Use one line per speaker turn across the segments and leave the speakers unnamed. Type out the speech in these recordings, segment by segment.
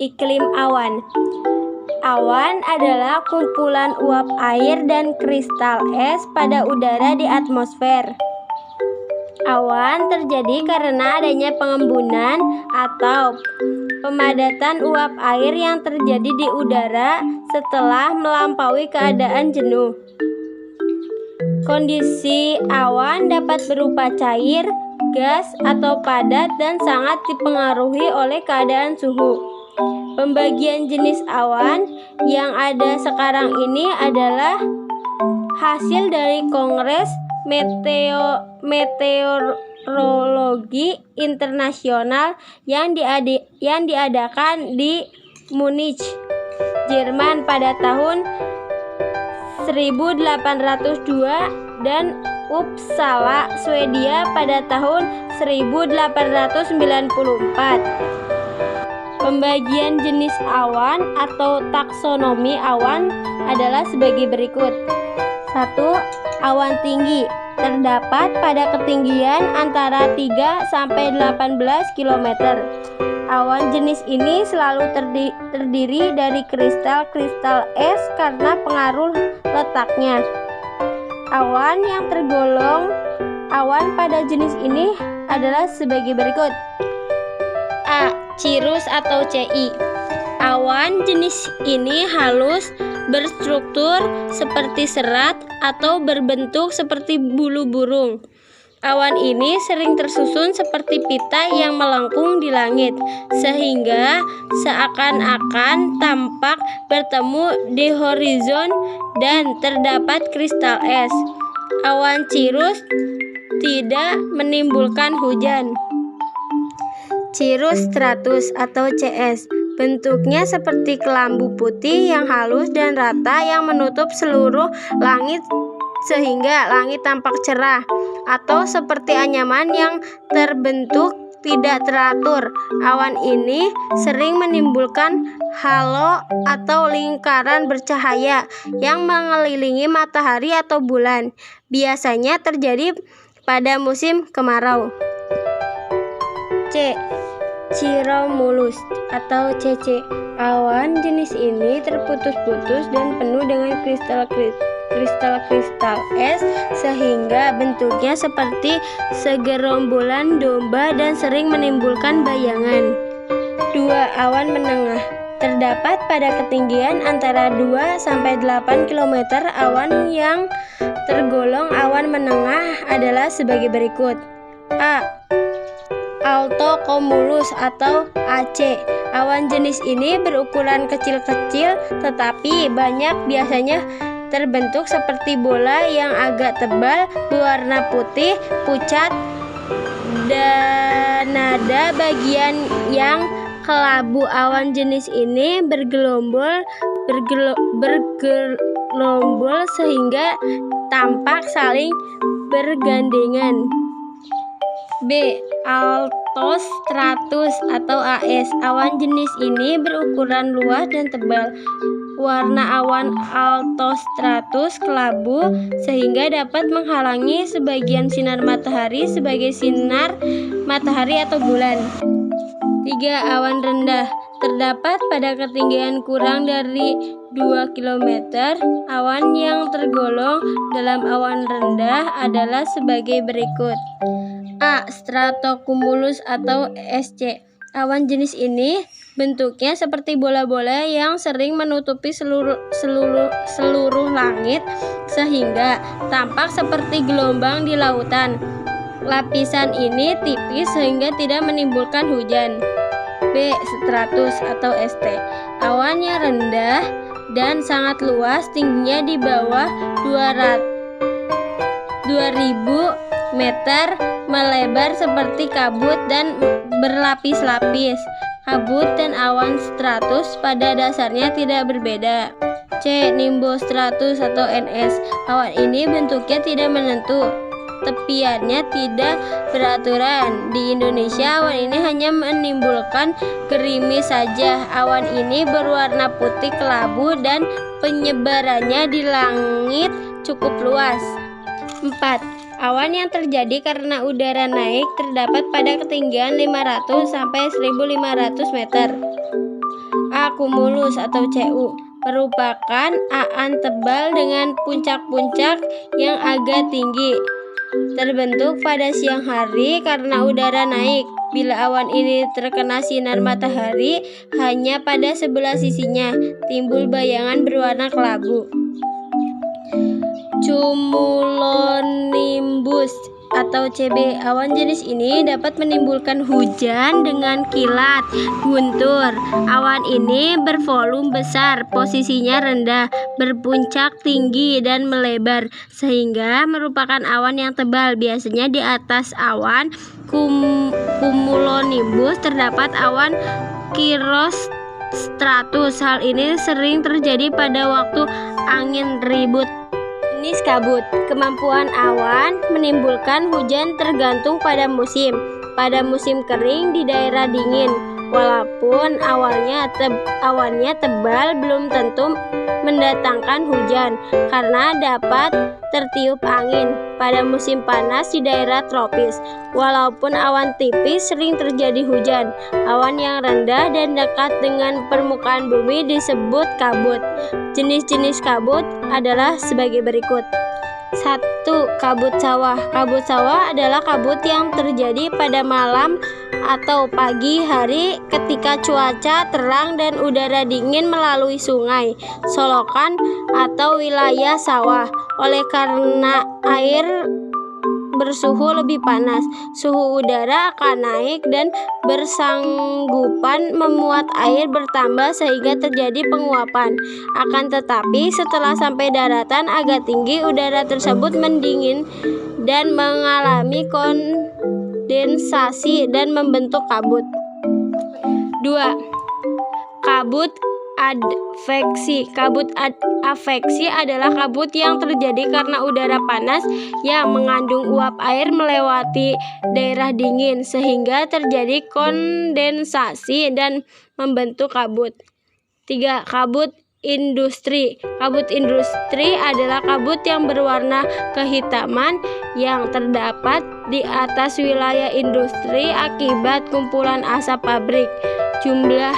Iklim awan. Awan adalah kumpulan uap air dan kristal es pada udara di atmosfer. Awan terjadi karena adanya pengembunan atau pemadatan uap air yang terjadi di udara setelah melampaui keadaan jenuh. Kondisi awan dapat berupa cair, gas, atau padat dan sangat dipengaruhi oleh keadaan suhu. Pembagian jenis awan yang ada sekarang ini adalah hasil dari Kongres Meteorologi Internasional yang diadakan di Munich, Jerman pada tahun 1802 dan Uppsala, Swedia pada tahun 1894. Pembagian jenis awan atau taksonomi awan adalah sebagai berikut. 1. Awan tinggi terdapat pada ketinggian antara 3 sampai 18 km. Awan jenis ini selalu terdiri dari kristal-kristal es karena pengaruh letaknya. Awan yang tergolong awan pada jenis ini adalah sebagai berikut. A. Cirrus atau CI. Awan jenis ini halus, berstruktur seperti serat atau berbentuk seperti bulu burung. Awan ini sering tersusun seperti pita yang melengkung di langit, sehingga seakan-akan tampak bertemu di horizon dan terdapat kristal es. Awan cirrus tidak menimbulkan hujan. Cirrus stratus atau CS. Bentuknya seperti kelambu putih yang halus dan rata yang menutup seluruh langit sehingga langit tampak cerah, atau seperti anyaman yang terbentuk tidak teratur. Awan ini sering menimbulkan halo atau lingkaran bercahaya yang mengelilingi matahari atau bulan. Biasanya terjadi pada musim kemarau. C. Cirromulus atau CC. Awan jenis ini terputus-putus dan penuh dengan kristal-kristal es sehingga bentuknya seperti segerombolan domba dan sering menimbulkan bayangan. 2. Awan menengah terdapat pada ketinggian antara 2 sampai 8 km. Awan yang tergolong awan menengah adalah sebagai berikut. A. Altocumulus atau AC. Awan jenis ini berukuran kecil-kecil tetapi banyak, biasanya terbentuk seperti bola yang agak tebal, berwarna putih, pucat, dan ada bagian yang kelabu. Awan jenis ini bergelombol sehingga tampak saling bergandengan. B. Altostratus atau AS. Awan jenis ini berukuran luas dan tebal. Warna awan altostratus kelabu sehingga dapat menghalangi sebagian sinar matahari sebagai sinar matahari atau bulan. 3. Awan rendah terdapat pada ketinggian kurang dari 2 km. Awan yang tergolong dalam awan rendah adalah sebagai berikut. A. Stratocumulus atau SC. Awan jenis ini bentuknya seperti bola-bola yang sering menutupi seluruh langit sehingga tampak seperti gelombang di lautan. Lapisan ini tipis sehingga tidak menimbulkan hujan. B. Stratus atau ST. Awan yang rendah dan sangat luas, tingginya di bawah 2000 meter, melebar seperti kabut dan berlapis-lapis. Kabut dan awan stratus pada dasarnya tidak berbeda. C. Nimbostratus atau NS. Awan ini bentuknya tidak menentu, tepiannya tidak beraturan. Di Indonesia, awan ini hanya menimbulkan gerimis saja. Awan ini berwarna putih kelabu dan penyebarannya di langit cukup luas. 4. Awan yang terjadi karena udara naik terdapat pada ketinggian 500 sampai 1500 meter. A-cumulus atau CU merupakan awan tebal dengan puncak-puncak yang agak tinggi. Terbentuk pada siang hari karena udara naik. Bila awan ini terkena sinar matahari hanya pada sebelah sisinya, timbul bayangan berwarna kelabu. Cumulonimbus atau CB. Awan jenis ini dapat menimbulkan hujan dengan kilat guntur. Awan ini bervolume besar, posisinya rendah, berpuncak tinggi dan melebar, sehingga merupakan awan yang tebal. Biasanya di atas awan cumulonimbus terdapat awan cirrostratus. Hal ini sering terjadi pada waktu angin ribut. Jenis kabut. Kemampuan awan menimbulkan hujan tergantung pada musim. Pada musim kering di daerah dingin, walaupun awannya tebal, belum tentu mendatangkan hujan karena dapat tertiup angin. Pada musim panas di daerah tropis, walaupun awan tipis, sering terjadi hujan. Awan yang rendah dan dekat dengan permukaan bumi disebut kabut. Jenis-jenis kabut adalah sebagai berikut. 1. Kabut sawah. Kabut sawah adalah kabut yang terjadi pada malam atau pagi hari ketika cuaca terang dan udara dingin melalui sungai, solokan, atau wilayah sawah. Oleh karena air bersuhu lebih panas, suhu udara akan naik dan bersanggupan memuat air bertambah sehingga terjadi penguapan. Akan tetapi setelah sampai daratan agak tinggi, udara tersebut mendingin dan mengalami kondensasi dan membentuk kabut. 2. Kabut adveksi. Kabut adveksi adalah kabut yang terjadi karena udara panas yang mengandung uap air melewati daerah dingin sehingga terjadi kondensasi dan membentuk kabut. 3. Kabut industri. Kabut industri adalah kabut yang berwarna kehitaman yang terdapat di atas wilayah industri akibat kumpulan asap pabrik. Jumlah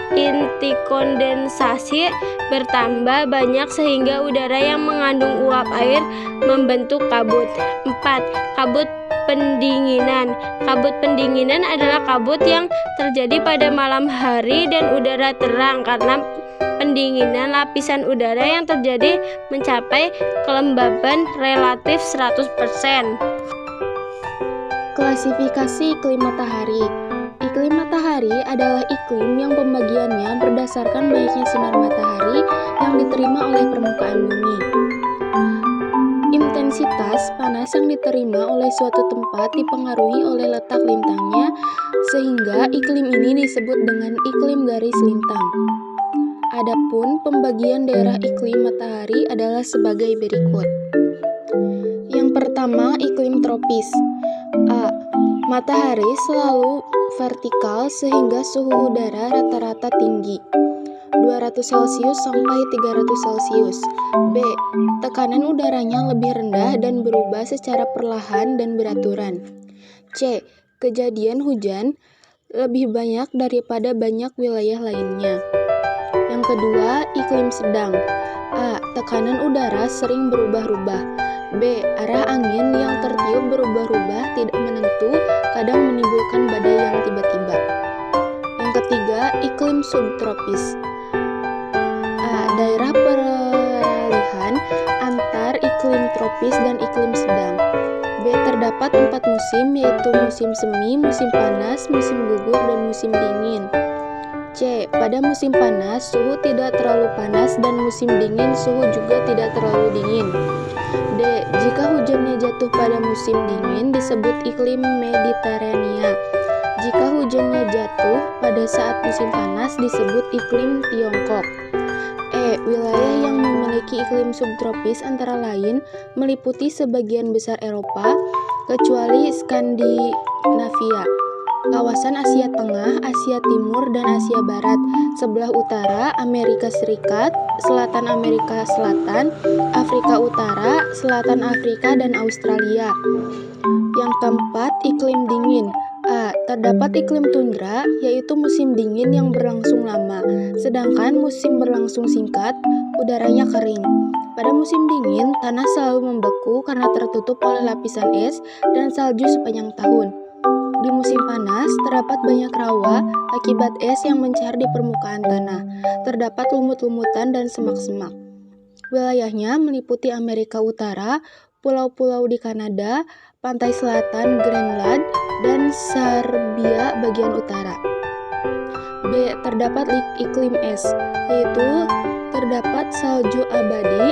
inti kondensasi bertambah banyak sehingga udara yang mengandung uap air membentuk kabut. 4. Kabut pendinginan. Kabut pendinginan adalah kabut yang terjadi pada malam hari dan udara terang karena pendinginan lapisan udara yang terjadi mencapai kelembaban relatif 100%.
Klasifikasi iklim matahari. Iklim matahari adalah iklim yang pembagiannya berdasarkan banyaknya sinar matahari yang diterima oleh permukaan bumi. Intensitas panas yang diterima oleh suatu tempat dipengaruhi oleh letak lintangnya, sehingga iklim ini disebut dengan iklim garis lintang. Adapun pembagian daerah iklim matahari adalah sebagai berikut. Yang pertama, iklim tropis. A. Matahari selalu vertikal sehingga suhu udara rata-rata tinggi, 200 Celcius sampai 300 Celcius. B. Tekanan udaranya lebih rendah dan berubah secara perlahan dan beraturan. C. Kejadian hujan lebih banyak daripada banyak wilayah lainnya. Yang kedua, iklim sedang. A. Tekanan udara sering berubah-ubah. B. Arah angin yang tertiup berubah-ubah, tidak menentu, kadang menimbulkan badai yang tiba-tiba. Yang ketiga, iklim subtropis. A. Daerah peralihan antar iklim tropis dan iklim sedang. B. Terdapat 4 musim, yaitu musim semi, musim panas, musim gugur, dan musim dingin. C. Pada musim panas, suhu tidak terlalu panas dan musim dingin, suhu juga tidak terlalu dingin. D. Jika hujannya jatuh pada musim dingin disebut iklim Mediterania. Jika hujannya jatuh pada saat musim panas disebut iklim Tiongkok. E. Wilayah yang memiliki iklim subtropis antara lain meliputi sebagian besar Eropa, kecuali Skandinavia, kawasan Asia Tengah, Asia Timur, dan Asia Barat, sebelah utara Amerika Serikat, selatan Amerika Selatan, Afrika Utara, selatan Afrika, dan Australia. Yang keempat, iklim dingin. A. Terdapat iklim tundra, yaitu musim dingin yang berlangsung lama, sedangkan musim berlangsung singkat, udaranya kering. Pada musim dingin, tanah selalu membeku karena tertutup oleh lapisan es dan salju sepanjang tahun. Di musim panas, terdapat banyak rawa akibat es yang mencair di permukaan tanah. Terdapat lumut-lumutan dan semak-semak. Wilayahnya meliputi Amerika Utara, pulau-pulau di Kanada, pantai selatan Greenland, dan Serbia bagian utara. B. Terdapat iklim es, yaitu terdapat salju abadi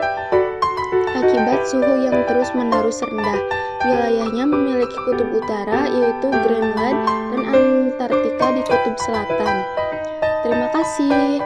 akibat suhu yang terus-menerus rendah. Wilayahnya memiliki kutub utara, yaitu Greenland, dan Antartika di kutub selatan. Terima kasih.